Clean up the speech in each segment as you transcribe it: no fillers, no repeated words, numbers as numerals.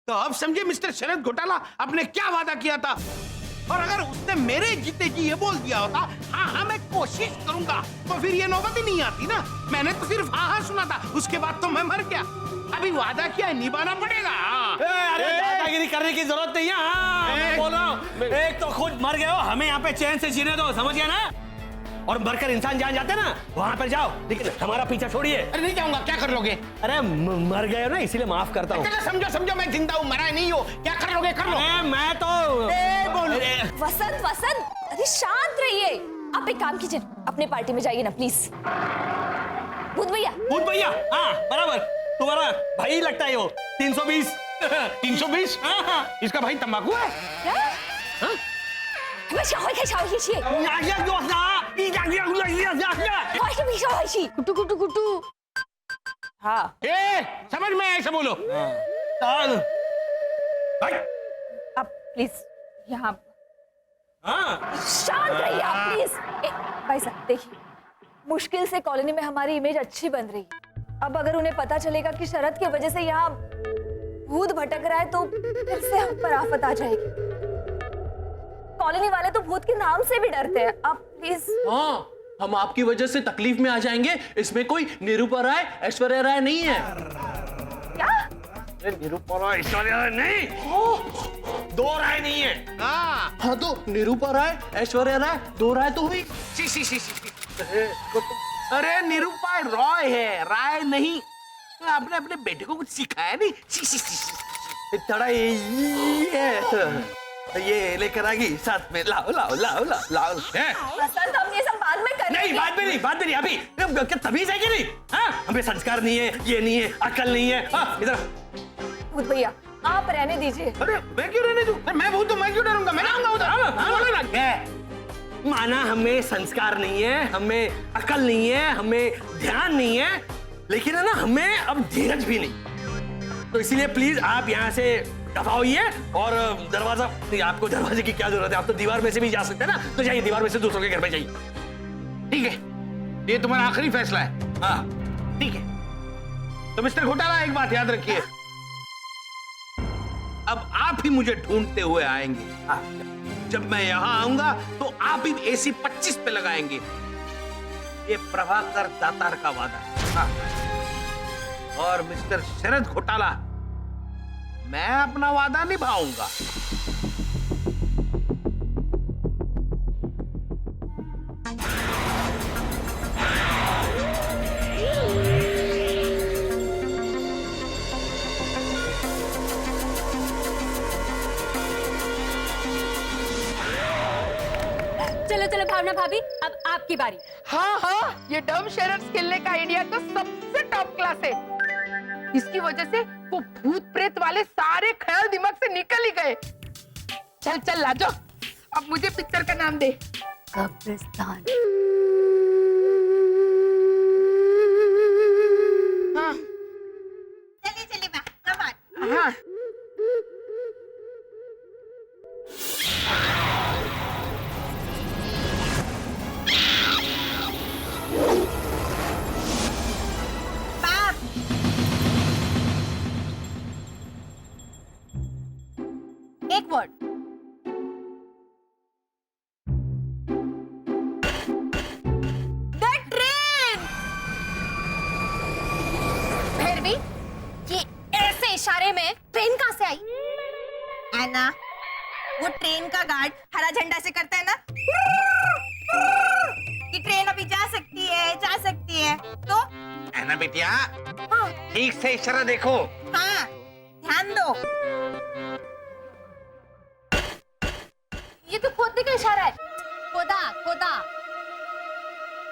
तो अब समझे मिस्टर शरद घोटाला आपने क्या वादा किया था। और अगर उसने मेरे जीते जी ये बोल दिया होता हाँ हाँ मैं कोशिश करूंगा, तो फिर ये नौबत ही नहीं आती ना। मैंने तो सिर्फ हाँ हाँ सुना था, उसके बाद तो मैं मर गया। अभी वादा किया है, निभाना पड़ेगा। अरे दादागिरी करने की जरूरत नहीं है। हाँ, मैं बोल रहा हूँ, एक तो खुद मर गए हो, हमें यहाँ पे चैन से जीने दो, समझ गया ना। और मरकर इंसान जान जाते ना, वहां पर जाओ, लेकिन हमारा पीछा छोड़िए। अरे नहीं जाऊंगा, क्या कर लोगे? अरे मर गए हो ना, इसीलिए माफ करता हूँ। समझो समझो, मैं जिंदा हूँ, मरा नहीं हो। क्या कर लोगे? कर लो। मैं तो बोलो। वसंत वसंत, अरे शांत रहिए। आप एक काम कीजिए, अपने पार्टी में जाइए ना प्लीज। भूत भैया, हाँ बराबर, तुम्हारा भाई लगता है वो 320। 320? इसका भाई तंबाकू है? क्या? 快小回开小回去。कुटू कुटू कुटू। हाँ। समझ में ऐसे बोलो। आप प्लीज यहाँ शांत रहिए आप प्लीज। भाई साहब देखिए, मुश्किल से कॉलोनी में हमारी इमेज अच्छी बन रही है। अब अगर उन्हें पता चलेगा कि शरद की वजह से यहाँ भूत भटक रहा है तो फिर से हम पर आफत आ जाएगी। कॉलोनी वाले तो भूत के नाम से भी डरते हैं। आप प्लीज। हाँ, हम आपकी वजह से तकलीफ में आ जाएंगे। इसमें कोई निरूपा राय, ऐश्वर्या राय नहीं है। क्या? निरूपा राय, ऐश्वर्या राय नहीं, दो राय नहीं है। हाँ तो निरूपा राय, ऐश्वर्या राय, दो राय तो हुई। अरे निरूपा रॉय है, राय नहीं। आपने अपने बेटे को कुछ सिखाया नहीं। थोड़ा ये लेकर आगी साथ में, लाओ लाओ लाओ लाओ लाओ। वसंत, हम ये सब बाद में करेंगे। नहीं, बाद में नहीं, अभी क्या तमीज है कि नहीं? हाँ, हमें संस्कार नहीं है, ये नहीं है, अकल नहीं है। हाँ, इधर भूत भैया आप रहने दीजिए। अरे मैं क्यों रहने दूं? मैं भूत तो मैं क्यों डरूंगा? मैं आऊंगा उधर। माना हमें संस्कार नहीं है, हमें अकल नहीं है, हमें ध्यान नहीं है, लेकिन है ना हमें अब धीरज भी नहीं। तो इसीलिए प्लीज आप यहाँ से दफा होइए। और दरवाजा, आपको दरवाजे की क्या जरूरत है, आप तो दीवार में से भी जा सकते हैं ना, तो जाइए दीवार में से दूसरों के घर में जाइए। ठीक है, ये तुम्हारा आखिरी फैसला है। हाँ ठीक है। तो मिस्टर घोटाला एक बात याद रखिए, अब आप ही मुझे ढूंढते हुए आएंगे। जब मैं यहां आऊंगा तो आप ही AC 25 पे लगाएंगे। ये प्रभाकर दातार का वादा है। और मिस्टर शरद घोटाला, मैं अपना वादा निभाऊंगा। चलो चलो भावना भाभी, अब आपकी बारी। हाँ हाँ, ये डम शरद खेलने का आइडिया तो सबसे टॉप क्लास है। इसकी वजह से वो भूत प्रेत वाले सारे ख्याल दिमाग से निकल ही गए। चल चल लाजो, अब मुझे पिक्चर का नाम दे। कब्रिस्तान। हाँ चलिए कम ऑन। हाँ एक वर्ड। The train. भैरवी, ये ऐसे इशारे में ट्रेन कहाँ से आई? ऐना, वो ट्रेन का गार्ड हरा झंडा से करता है ना कि ट्रेन अभी जा सकती है तो है ना बेटिया? हाँ ठीक से इशारा देखो। हाँ, ध्यान दो। ये तो खोदने का इशारा है। खोदा खोदा।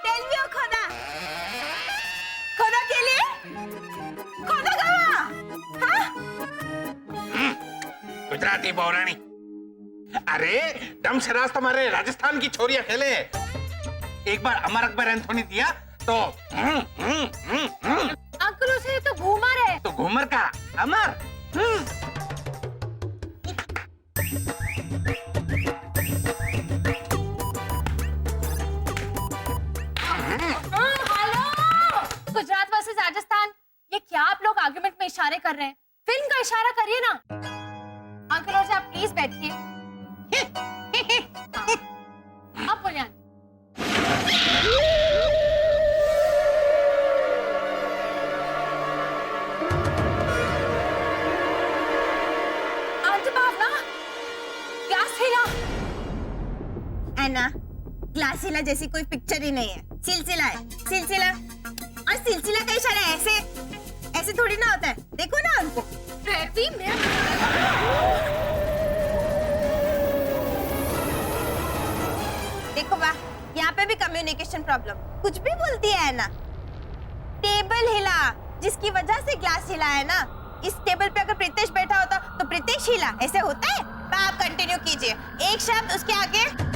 टेल मी खोदा। खोदा के लिए? खोदा कहाँ? हाँ? गुजराती पौराणी। अरे डम शराज तुम्हारे राजस्थान की छोरियां खेले। एक बार अमर अकबर एंथोनी दिया तो अंकल उसे तो घूमर है। तो घूमर का अमर। गुजरात वर्सेस राजस्थान, ये क्या आप लोग आर्गुमेंट में इशारे कर रहे हैं? फिल्म का इशारा करिए ना। अंकल और आप प्लीज बैठिए। हाँ, आप बोलिए आंटी। आंटी भावना, ग्लास हिला। एना, ग्लास हिला जैसी कोई पिक्चर ही नहीं है, सिलसिला है, सिलसिला। और सिलसिला का इशारा ऐसे ऐसे थोड़ी ना होता है, देखो ना उनको। प्रीति, मैं देखो वाह, यहाँ पे भी कम्युनिकेशन प्रॉब्लम, कुछ भी बोलती है एना। टेबल हिला, जिसकी वजह से ग्लास हिला है ना। इस टेबल पे अगर प्रीतेश बैठा होता तो प्रीतेश हिला, ऐसे होता है? आप कंटिन्यू कीजिए, एक शब्द उसके आगे।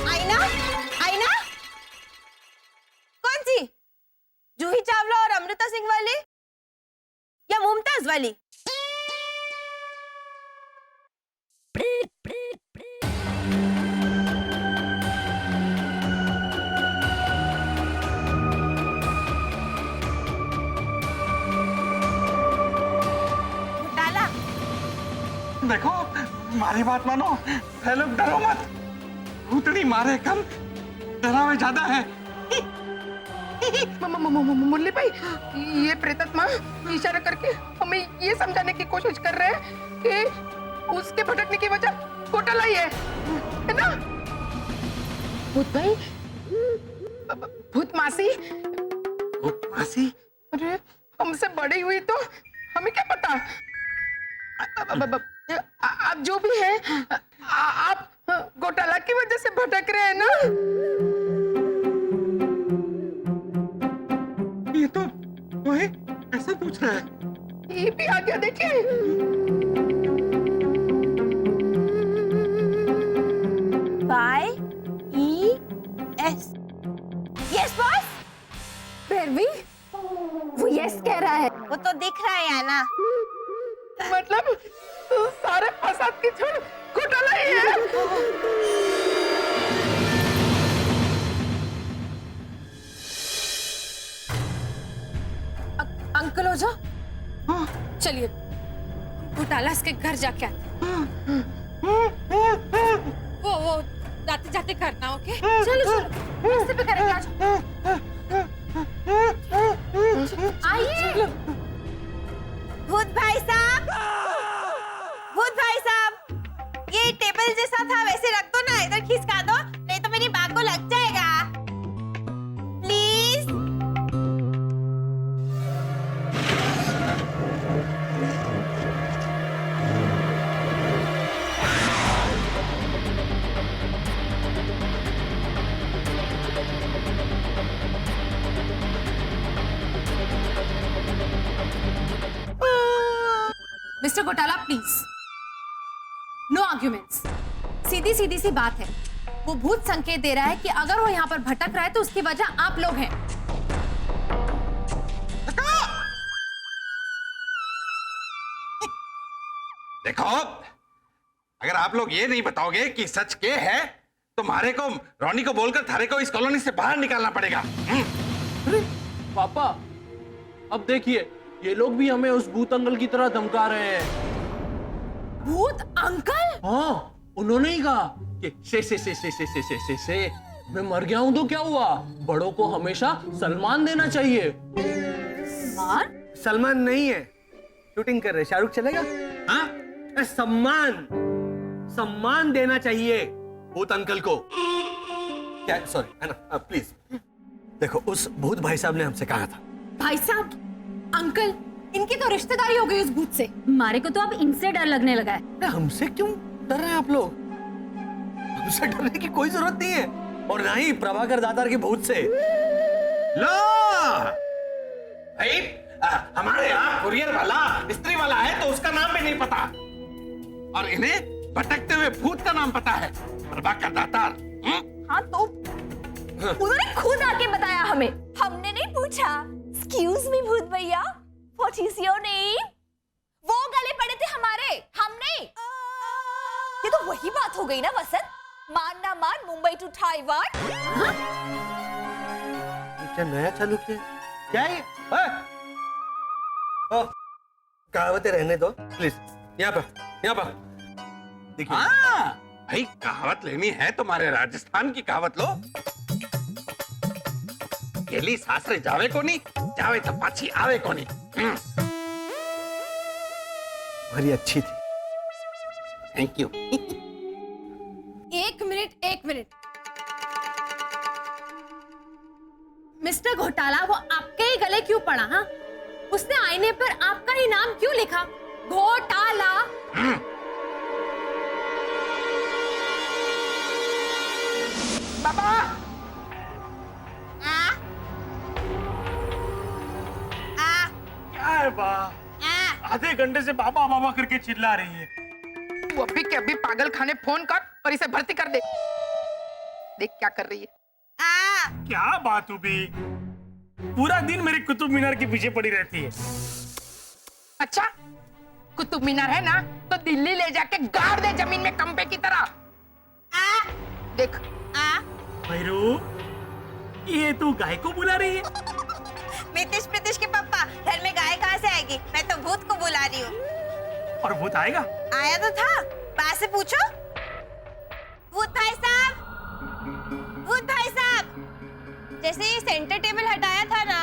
आईना, आईना, कौन सी? जूही चावला और अमृता सिंह वाली या मुमताज वाली? घोटाला। देखो, हमारी बात मानो, है लोग डरो मत। भूतनी मारे कम, डरावे ज्यादा है। मुरली भाई, ये प्रेतात्मा इशारा करके हमें ये समझाने की कोशिश कर रहे हैं कि उसके भटकने की वजह घोटाला ही है ना? भूत भाई, भूत मासी, मासी, अरे हमसे बड़ी हुई तो हमें क्या पता? आप जो भी है, आप घोटाला की वजह से भटक रहे हैं ना? ये तो वही ऐसा पूछ रहा है। ये भी आ गया, देखिए। YES। Yes boss. फिर भी वो यस कह रहा है। वो तो दिख रहा है ना। मतलब सारे फसाद की छोड़ घोटाला ही है। अंकल हो जाओ। चलिए, घोटाला के घर जाके आते हैं। वो जाते जाते करना, ओके? चलो चलो, रास्ते पे करेंगे। आ जाओ। आइए। भूत भाई साहब, भूत भाई साहब, ये टेबल जैसा था वैसे रख दो ना, इधर खिसका दो, नहीं तो मेरी बात को लग जाएगा। प्लीज। मिस्टर घोटाला, प्लीज, नो आर्ग्यूमेंट्स। सीधी सीधी सी बात है, वो भूत संकेत दे रहा है कि अगर वो यहाँ पर भटक रहा है तो उसकी वजह आप लोग हैं। देखो, अगर आप लोग ये नहीं बताओगे कि सच के है, तो मारे को, रोनी को बोलकर थारे को इस कॉलोनी से बाहर निकालना पड़ेगा। अरे पापा, अब देखिए, ये लोग भी हमें उस भूत अंकल की तरह धमका रहे हैं। भूत अंकल? हाँ, उन्होंने ही कहा कि से मैं मर गया हूं तो क्या हुआ, बड़ों को हमेशा सलमान देना चाहिए। सलमान नहीं है, शूटिंग कर रहे, शाहरुख चलेगा? हाँ, सम्मान देना चाहिए भूत अंकल को। क्या, सॉरी, है ना, प्लीज। देखो, उस भूत भाई साहब ने हमसे कहा था। भाई साहब, अंकल, इनकी तो रिश्तेदारी हो गई उस भूत से। मारे को तो अब इनसे डर लगने लगा है। अरे हमसे क्यों डर रहे हैं आप लोग? हमसे डरने की कोई जरूरत नहीं है, और ना ही प्रभाकर दातार के भूत से। लो भाई, हमारे यहाँ कुरियर वाला स्त्री वाला है तो उसका नाम भी नहीं पता, और इन्हें भटकते हुए भूत का नाम पता है, प्रभाकर दातार। हाँ तो उन्होंने खुद आके बताया हमें, हमने नहीं पूछा। एक्सक्यूज मी भूत भैया, व्हाट इज योर नेम? वो गले पड़े थे हमारे, हम नहीं। ये तो वही बात हो गई ना वसंत, मान ना मान मुंबई टू ताइवान। क्या नया चालू किया? क्या है? कहावतें रहने दो प्लीज, यहाँ पर देखिए। हाँ भाई, कहावत लेनी है तुम्हारे राजस्थान की कहावत लो। गेली सासरे जावे को नहीं, जावे तो पाछी आवे को नहीं। बड़ी अच्छी थी, थैंक यू। एक मिनट मिस्टर घोटाला, वो आपके ही गले क्यों पड़ा? हाँ, उसने आईने पर आपका ही नाम क्यों लिखा? घोटाला। बाबा क्या है बा? आधे घंटे से बाबा बाबा करके चिल्ला रही है। तू अभी के अभी पागल खाने फोन कर और इसे भर्ती कर दे। देख क्या कर रही है। क्या बात हुई? पूरा दिन मेरे कुतुब मीनार के पीछे पड़ी रहती है। अच्छा, कुतुब मीनार है ना, तो दिल्ली ले जाके गाड़ दे जमीन में कंपे की तरह। देख भैरू, ये तू गाय को बुला रही है? प्रीतिश के पापा, घर में गाय कहाँ से आएगी? मैं तो भूत को बुला रही हूँ। और भूत आएगा? आया तो था, पास से पूछो। भूत भाई साहब, जैसे ये सेंटर टेबल हटाया था ना,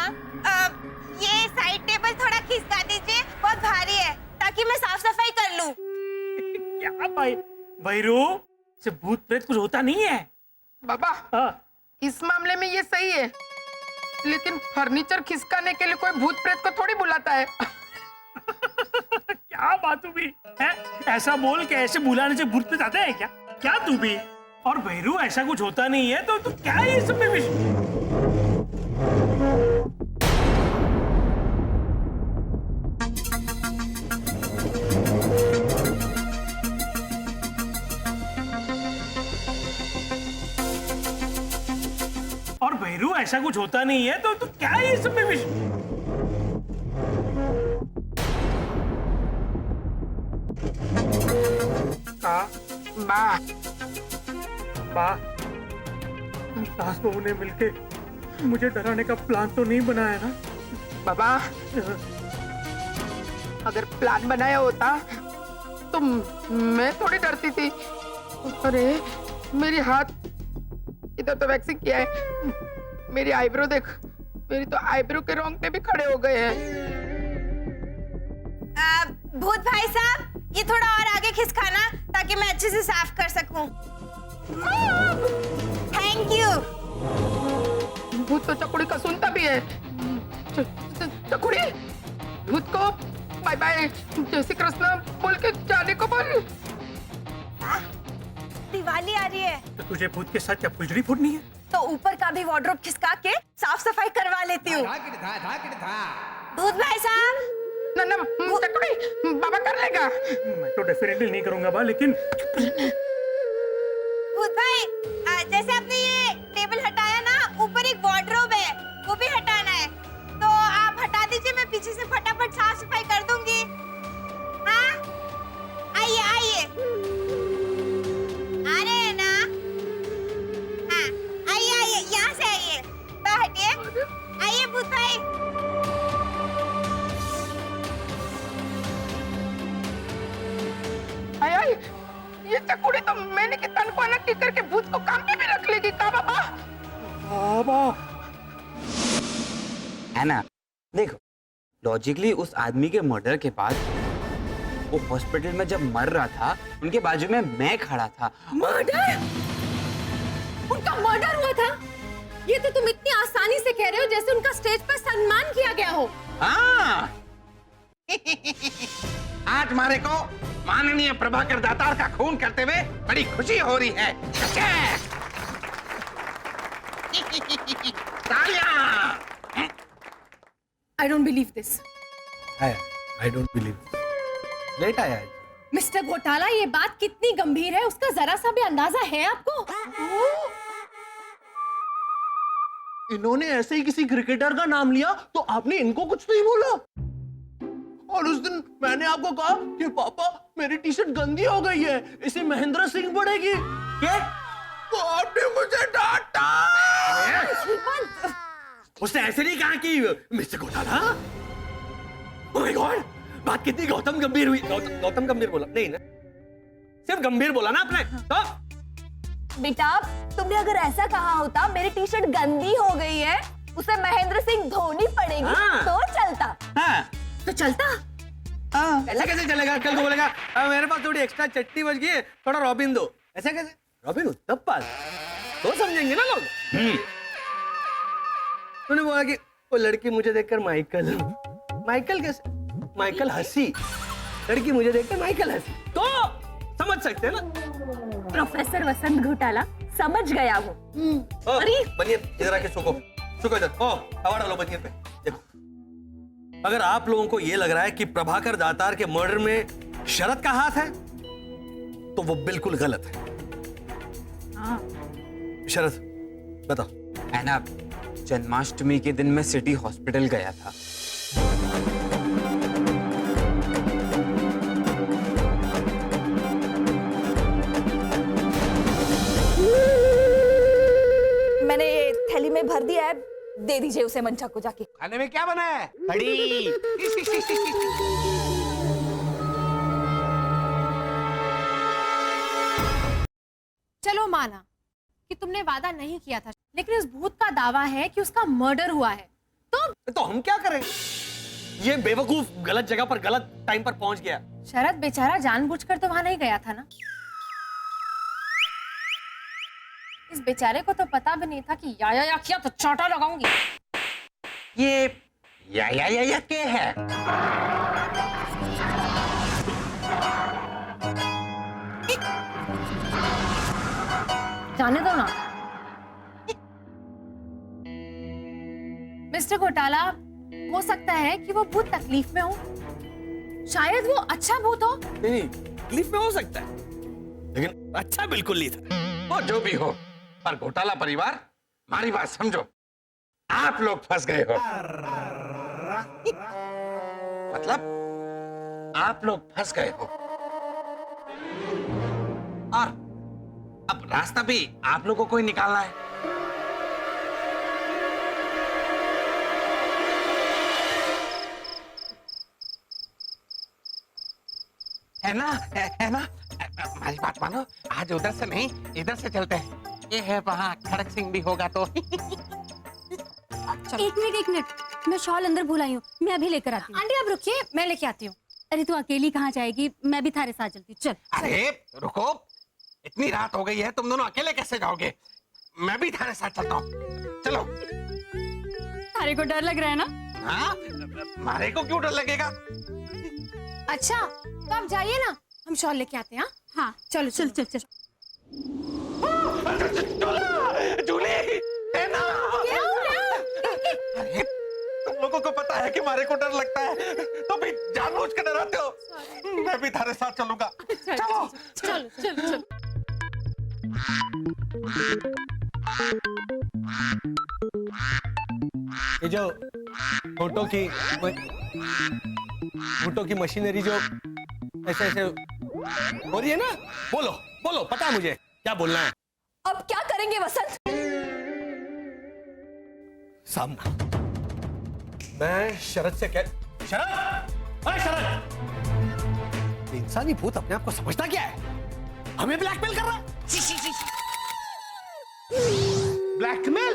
ये साइड टेबल थोड़ा खिसका दीजिए, बहुत भारी है, ताकि मैं साफ सफाई कर लूं। क्या भाई भैरू, से भूत प्रेत कुछ होता नहीं है बाबा। हाँ। इस मामले में ये सही है, लेकिन फर्नीचर खिसकाने के लिए कोई भूत प्रेत को थोड़ी बुलाता है। क्या बात हुई है? ऐसा बोल के ऐसे बुलाने से भूत प्रेत आता है क्या? क्या तू भी? और भैरू, ऐसा कुछ होता नहीं है तो क्या है इस सब में और भैरू, ऐसा कुछ होता नहीं है तो क्या है इस सब में सास बहू ने मिलके मुझे डराने का प्लान तो नहीं बनाया ना? बाबा, अगर प्लान बनाया होता तो मैं थोड़ी डरती थी। अरे मेरी हाथ इधर तो वैक्सिंग किया है, मेरी आईब्रो देख, मेरी तो आईब्रो के रोंगटे भी खड़े हो गए हैं। भूत भाई साहब, ये थोड़ा और आगे खिसकाना, ताकि मैं अच्छे से साफ कर सकूं। Thank you. भूत तो चकुड़ी का सुनता भी है। चकुड़ी, भूत को बाय बाय, जय श्री कृष्ण बोल के जाने को बोल। दिवाली आ रही है तो तुझे भूत के साथ क्या फुलझड़ी फूटनी है? तो ऊपर का भी वार्डरोब खिसका के साफ सफाई करवा लेती हूँ। भूत भाई साहब, ना चकुड़ी, बाबा कर लेगा। मैं तो डेफिनेटली नहीं करूंगा बा, लेकिन भूत भाई, जैसे आपने ये टेबल हटाया ना, ऊपर एक वार्डरोब है, वो भी हटाना है, तो आप हटा दीजिए, मैं पीछे से फटाफट साफ सफाई कर दूंगी। हाँ, आइए आइए, आ रहे हैं ना? हाँ, आइए आइए, यहाँ से आइए, तो हटिए, आइए भूत भाई। आय, ये चकुड़ी तो मैंने के तन को अलग करके भूत को काम पे भी रख लेगी का बाबा। बाबा, है ना, देखो लॉजिकली उस आदमी के मर्डर के बाद वो हॉस्पिटल में जब मर रहा था, उनके बाजू में मैं खड़ा था। मर्डर? उनका मर्डर हुआ था? ये तो तुम इतनी आसानी से कह रहे हो जैसे उनका स्टेज पर सम्मान किया गया हो। हाँ। आज मारे को माननीय प्रभाकर दातार का खून करते हुए बड़ी खुशी हो रही है। तालियां। I don't believe this. I don't believe. Late आया है। मिस्टर घोटाला, ये बात कितनी गंभीर है उसका जरा सा भी अंदाजा है आपको? इन्होंने ऐसे ही किसी क्रिकेटर का नाम लिया तो आपने इनको कुछ नहीं बोला। और उस दिन मैंने आपको कहा कि पापा मेरी टी शर्ट गंदी हो गई है, इसे महेंद्र सिंह पड़ेगी। क्या? तो आपने मुझे डांटा। उसने ऐसे नहीं कहा कि मिस्टर घोटाला। ओह माय गॉड, बात कितनी गौतम गंभीर हुई। गौतम गंभीर बोला नहीं ना, सिर्फ गंभीर बोला ना आपने। तो बेटा, तुमने अगर ऐसा कहा होता मेरी टी शर्ट गंदी हो गई है, उसे महेंद्र सिंह धोनी पड़ेगी, हाँ। तो चलता। हाँ, तो चलता। ऐसा कैसे चलेगा? कल को बोलेगा मेरे पास थोड़ी एक्स्ट्रा चटनी बच गई है, थोड़ा रॉबिन दो। ऐसा कैसे? रॉबिन हुड तब पास तो समझेंगे ना लोग। तूने बोला कि वो लड़की मुझे देखकर माइकल कैसे? माइकल हंसी, लड़की मुझे देखकर माइकल हंसी, तो समझ सकते हैं ना। प्रोफेसर वसंत घोटाला समझ गया वो। अरे बनियन इधर आके सुको इधर। हवा डालो बनियन पे। देखो, अगर आप लोगों को ये लग रहा है कि प्रभाकर दातार के मर्डर में शरद का हाथ है, तो वो बिल्कुल गलत है। शरद बताओ। है ना, जन्माष्टमी के दिन मैं सिटी हॉस्पिटल गया था। मैंने ये थैली में भर दिया है, दे दीजिए उसे मंचा को जाके। खाने में क्या बना है? कड़ी। चलो माना कि तुमने वादा नहीं किया था, लेकिन इस भूत का दावा है कि उसका मर्डर हुआ है, तो हम क्या करें? ये बेवकूफ गलत जगह पर गलत टाइम पर पहुंच गया। शरद बेचारा जानबूझकर तो वहां नहीं गया था ना। इस बेचारे को तो पता भी नहीं था कि या किया तो चाटा लगाऊंगी। ये या क्या है? जाने दो ना। मिस्टर घोटाला, हो सकता है कि वो भूत तकलीफ में हो, शायद वो अच्छा भूत हो। नहीं, तकलीफ में हो सकता है, लेकिन अच्छा बिल्कुल नहीं था। वो जो भी हो, पर घोटाला परिवार, हमारी बात समझो। आप लोग फंस गए हो। मतलब आप लोग फंस गए हो, और अब रास्ता भी आप लोगों को ही निकालना है। है ना? है ना? हमारी बात मानो, आज उधर से नहीं इधर से चलते हैं। ये है वहाँ खड़क सिंह भी होगा तो। एक मिनट, मैं शॉल अंदर भूल आई हूँ, मैं अभी लेकर आती हूँ। आंटी आप रुकिए, मैं लेके आती हूँ। अरे तू अकेली कहाँ जाएगी, मैं भी थारे साथ चलती हूँ। चल। अरे रुको, इतनी रात हो गई है, तुम दोनों अकेले कैसे जाओगे? मैं भी थारे साथ चलता हूँ, चलो। थारे को डर लग रहा है ना? हाँ, मारे को क्यों डर लगेगा? अच्छा, तो आप जाइए ना, हम शॉल लेके आते हैं। हाँ चलो चल चल चल। जूली, है ना? अरे तुम लोगों को पता है कि मारे को डर लगता है, तो भी जानबूझ के डराते हो। मैं भी थारे साथ चलूंगा। चलो चलो चलो चलो। ये जो फोटो की मशीनरी जो ऐसे ऐसे हो रही है ना, बोलो बोलो, पता है मुझे क्या बोलना है। अब क्या करेंगे वसंत? सामना। मैं शरद से कह शरद, अरे शरद, इंसानी भूत अपने आप को समझता क्या है? हमें ब्लैकमेल कर रहा है। ब्लैकमेल?